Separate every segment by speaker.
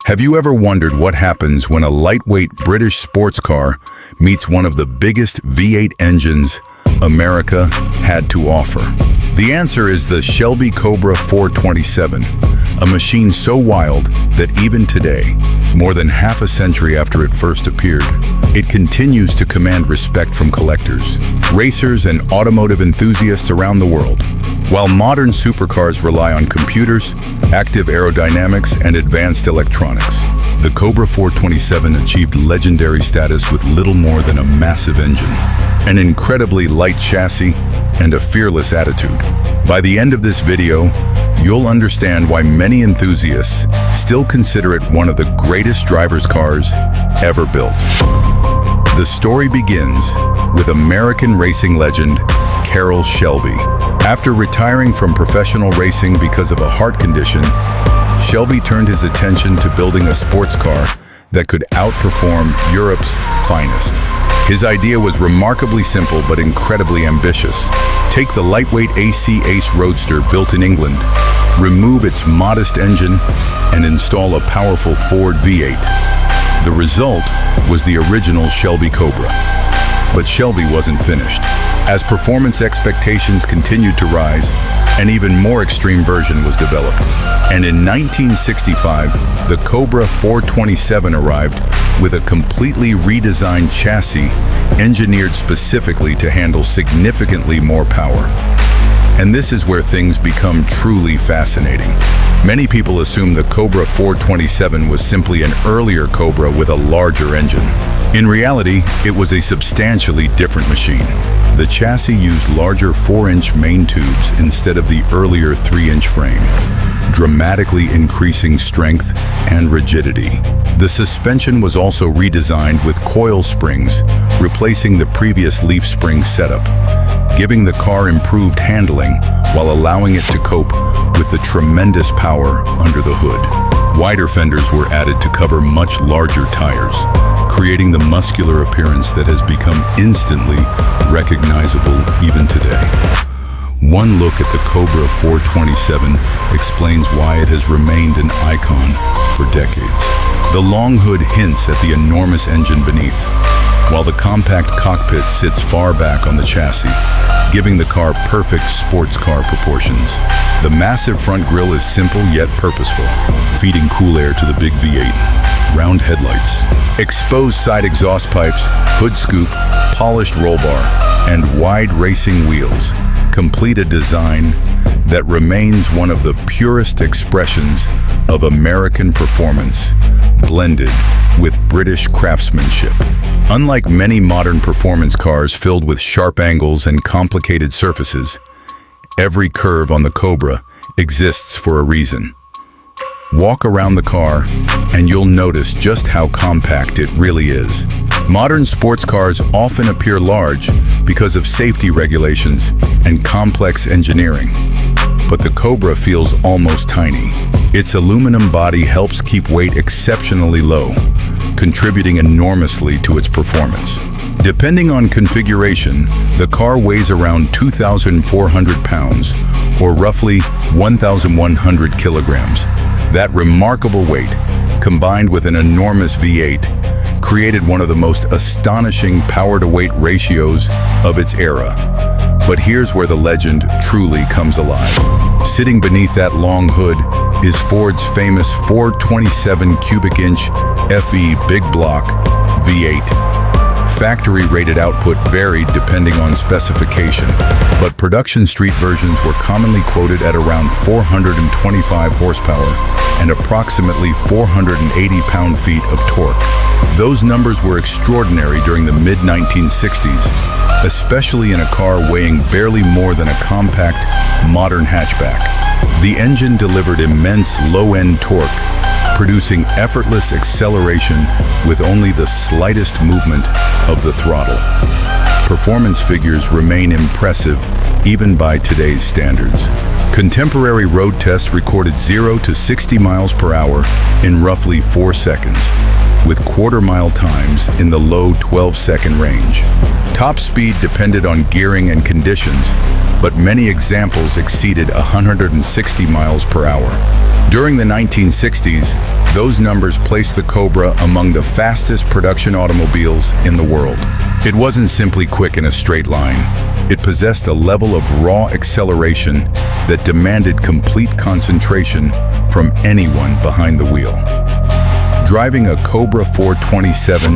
Speaker 1: Have you ever wondered what happens when a lightweight British sports car meets one of the biggest V8 engines America had to offer? The answer is the Shelby Cobra 427, a machine so wild that even today, more than half a century after it first appeared, it continues to command respect from collectors, racers, and automotive enthusiasts around the world. While modern supercars rely on computers, active aerodynamics, and advanced electronics, the Cobra 427 achieved legendary status with little more than a massive engine, an incredibly light chassis, and a fearless attitude. By the end of this video, you'll understand why many enthusiasts still consider it one of the greatest driver's cars ever built. The story begins with American racing legend Carroll Shelby. After retiring from professional racing because of a heart condition, Shelby turned his attention to building a sports car that could outperform Europe's finest. His idea was remarkably simple but incredibly ambitious. Take the lightweight AC Ace Roadster built in England, remove its modest engine, and install a powerful Ford V8. The result was the original Shelby Cobra. But Shelby wasn't finished. As performance expectations continued to rise, an even more extreme version was developed. And in 1965, the Cobra 427 arrived with a completely redesigned chassis engineered specifically to handle significantly more power. And this is where things become truly fascinating. Many people assume the Cobra 427 was simply an earlier Cobra with a larger engine. In reality, it was a substantially different machine. The chassis used larger 4-inch main tubes instead of the earlier 3-inch frame, dramatically increasing strength and rigidity. The suspension was also redesigned with coil springs, replacing the previous leaf spring setup, giving the car improved handling while allowing it to cope with the tremendous power under the hood. Wider fenders were added to cover much larger tires, creating the muscular appearance that has become instantly recognizable even today. One look at the Cobra 427 explains why it has remained an icon for decades. The long hood hints at the enormous engine beneath, while the compact cockpit sits far back on the chassis, giving the car perfect sports car proportions. The massive front grille is simple yet purposeful, feeding cool air to the big V8. Round headlights, exposed side exhaust pipes, hood scoop, polished roll bar, and wide racing wheels complete a design that remains one of the purest expressions of American performance, blended with British craftsmanship. Unlike many modern performance cars filled with sharp angles and complicated surfaces, every curve on the Cobra exists for a reason. Walk around the car and you'll notice just how compact it really is. Modern sports cars often appear large because of safety regulations and complex engineering, but the Cobra feels almost tiny. Its aluminum body helps keep weight exceptionally low, contributing enormously to its performance. Depending on configuration, the car weighs around 2,400 pounds, or roughly 1,100 kilograms. That remarkable weight, combined with an enormous V8, created one of the most astonishing power-to-weight ratios of its era. But here's where the legend truly comes alive. Sitting beneath that long hood is Ford's famous 427 cubic inch FE big block V8. Factory-rated output varied depending on specification, but production street versions were commonly quoted at around 425 horsepower and approximately 480 pound-feet of torque. Those numbers were extraordinary during the mid-1960s, especially in a car weighing barely more than a compact, modern hatchback. The engine delivered immense low-end torque, producing effortless acceleration with only the slightest movement of the throttle. Performance figures remain impressive even by today's standards. Contemporary road tests recorded 0 to 60 miles per hour in roughly 4 seconds, with quarter-mile times in the low 12-second range. Top speed depended on gearing and conditions, but many examples exceeded 160 miles per hour. During the 1960s, those numbers placed the Cobra among the fastest production automobiles in the world. It wasn't simply quick in a straight line. It possessed a level of raw acceleration that demanded complete concentration from anyone behind the wheel. Driving a Cobra 427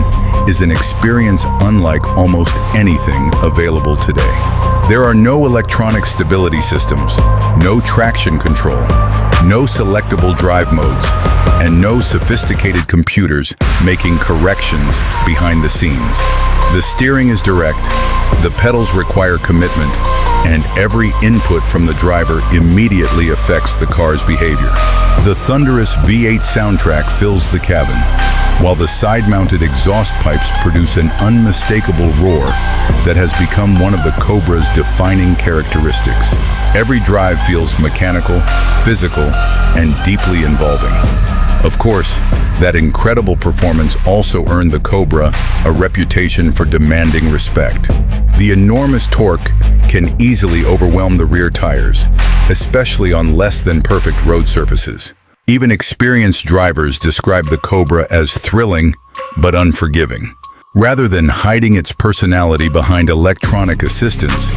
Speaker 1: is an experience unlike almost anything available today. There are no electronic stability systems, no traction control, no selectable drive modes, and no sophisticated computers making corrections behind the scenes. The steering is direct, the pedals require commitment, and every input from the driver immediately affects the car's behavior. The thunderous V8 soundtrack fills the cabin, while the side-mounted exhaust pipes produce an unmistakable roar that has become one of the Cobra's defining characteristics. Every drive feels mechanical, physical, and deeply involving. Of course, that incredible performance also earned the Cobra a reputation for demanding respect. The enormous torque can easily overwhelm the rear tires, especially on less than perfect road surfaces. Even experienced drivers describe the Cobra as thrilling but unforgiving. Rather than hiding its personality behind electronic assistance,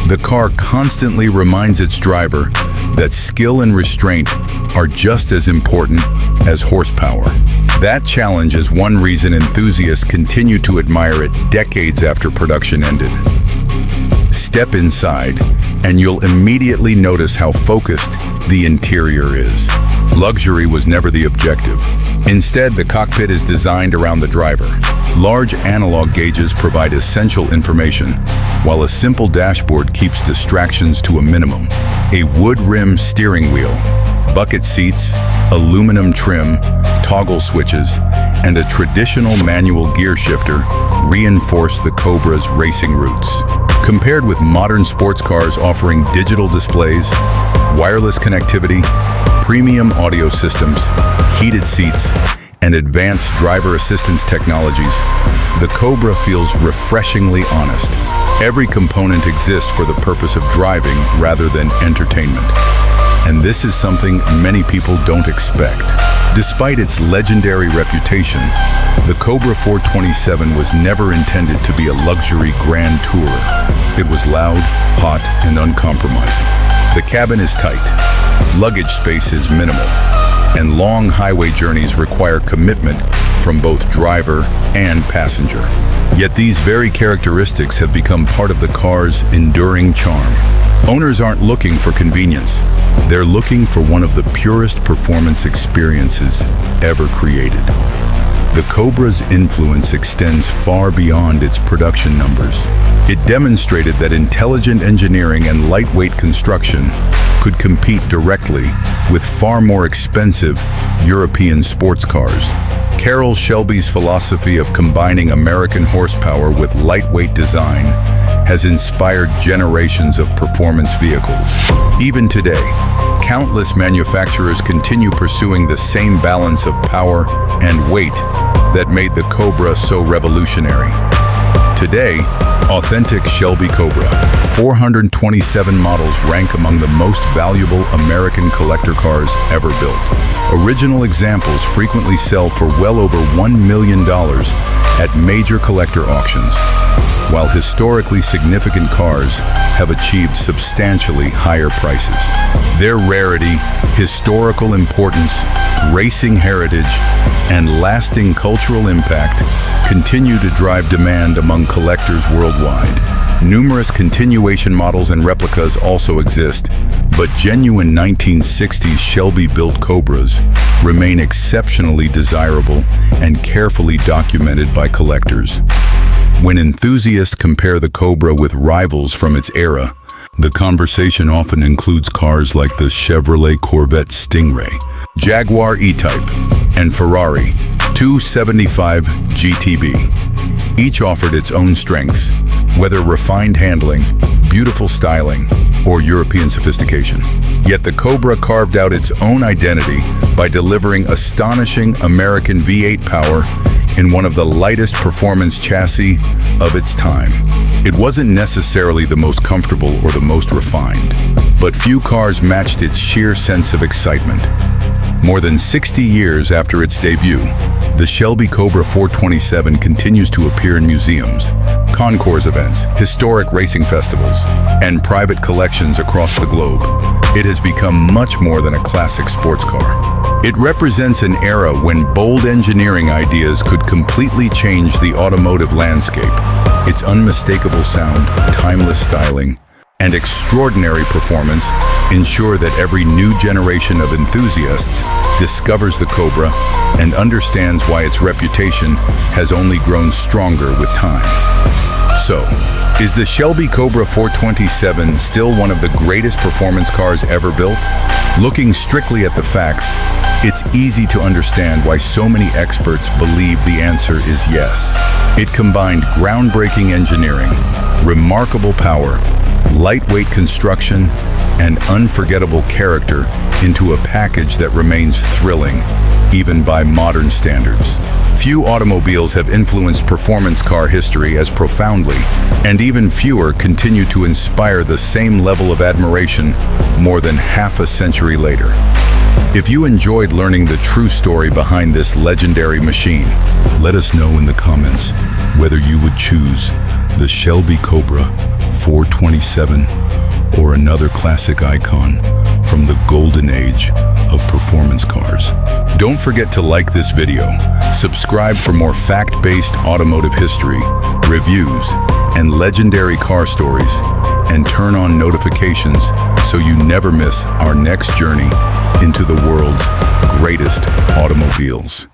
Speaker 1: the car constantly reminds its driver that skill and restraint are just as important as horsepower. That challenge is one reason enthusiasts continue to admire it decades after production ended. Step inside, and you'll immediately notice how focused the interior is. Luxury was never the objective. Instead, the cockpit is designed around the driver. Large analog gauges provide essential information, while a simple dashboard keeps distractions to a minimum. A wood-rim steering wheel, bucket seats, aluminum trim, toggle switches, and a traditional manual gear shifter reinforce the Cobra's racing roots. Compared with modern sports cars offering digital displays, wireless connectivity, premium audio systems, heated seats, and advanced driver assistance technologies, the Cobra feels refreshingly honest. Every component exists for the purpose of driving rather than entertainment. And this is something many people don't expect. Despite its legendary reputation, the Cobra 427 was never intended to be a luxury grand tourer. It was loud, hot, and uncompromising. The cabin is tight, luggage space is minimal, and long highway journeys require commitment from both driver and passenger. Yet these very characteristics have become part of the car's enduring charm. Owners aren't looking for convenience. They're looking for one of the purest performance experiences ever created. The Cobra's influence extends far beyond its production numbers. It demonstrated that intelligent engineering and lightweight construction could compete directly with far more expensive European sports cars. Carroll Shelby's philosophy of combining American horsepower with lightweight design has inspired generations of performance vehicles. Even today, countless manufacturers continue pursuing the same balance of power and weight that made the Cobra so revolutionary. Today, authentic Shelby Cobra 427 models rank among the most valuable American collector cars ever built. Original examples frequently sell for well over $1 million at major collector auctions, while historically significant cars have achieved substantially higher prices. Their rarity, historical importance, racing heritage, and lasting cultural impact continue to drive demand among collectors worldwide. Numerous continuation models and replicas also exist, but genuine 1960s Shelby-built Cobras remain exceptionally desirable and carefully documented by collectors. When enthusiasts compare the Cobra with rivals from its era, the conversation often includes cars like the Chevrolet Corvette Sting Ray, Jaguar E-Type, and Ferrari 275 GTB. Each offered its own strengths, whether refined handling, beautiful styling, or European sophistication. Yet the Cobra carved out its own identity by delivering astonishing American V8 power in one of the lightest performance chassis of its time. It wasn't necessarily the most comfortable or the most refined, but few cars matched its sheer sense of excitement. More than 60 years after its debut, the Shelby Cobra 427 continues to appear in museums, concours events, historic racing festivals, and private collections across the globe. It has become much more than a classic sports car. It represents an era when bold engineering ideas could completely change the automotive landscape. Its unmistakable sound, timeless styling, and extraordinary performance ensure that every new generation of enthusiasts discovers the Cobra and understands why its reputation has only grown stronger with time. So, is the Shelby Cobra 427 still one of the greatest performance cars ever built? Looking strictly at the facts, it's easy to understand why so many experts believe the answer is yes. It combined groundbreaking engineering, remarkable power, lightweight construction, and unforgettable character into a package that remains thrilling, even by modern standards. Few automobiles have influenced performance car history as profoundly, and even fewer continue to inspire the same level of admiration more than half a century later. If you enjoyed learning the true story behind this legendary machine, let us know in the comments whether you would choose the Shelby Cobra 427 or another classic icon from the golden age of performance cars. Don't forget to like this video, subscribe for more fact-based automotive history, reviews, and legendary car stories, and turn on notifications so you never miss our next journey into the world's greatest automobiles.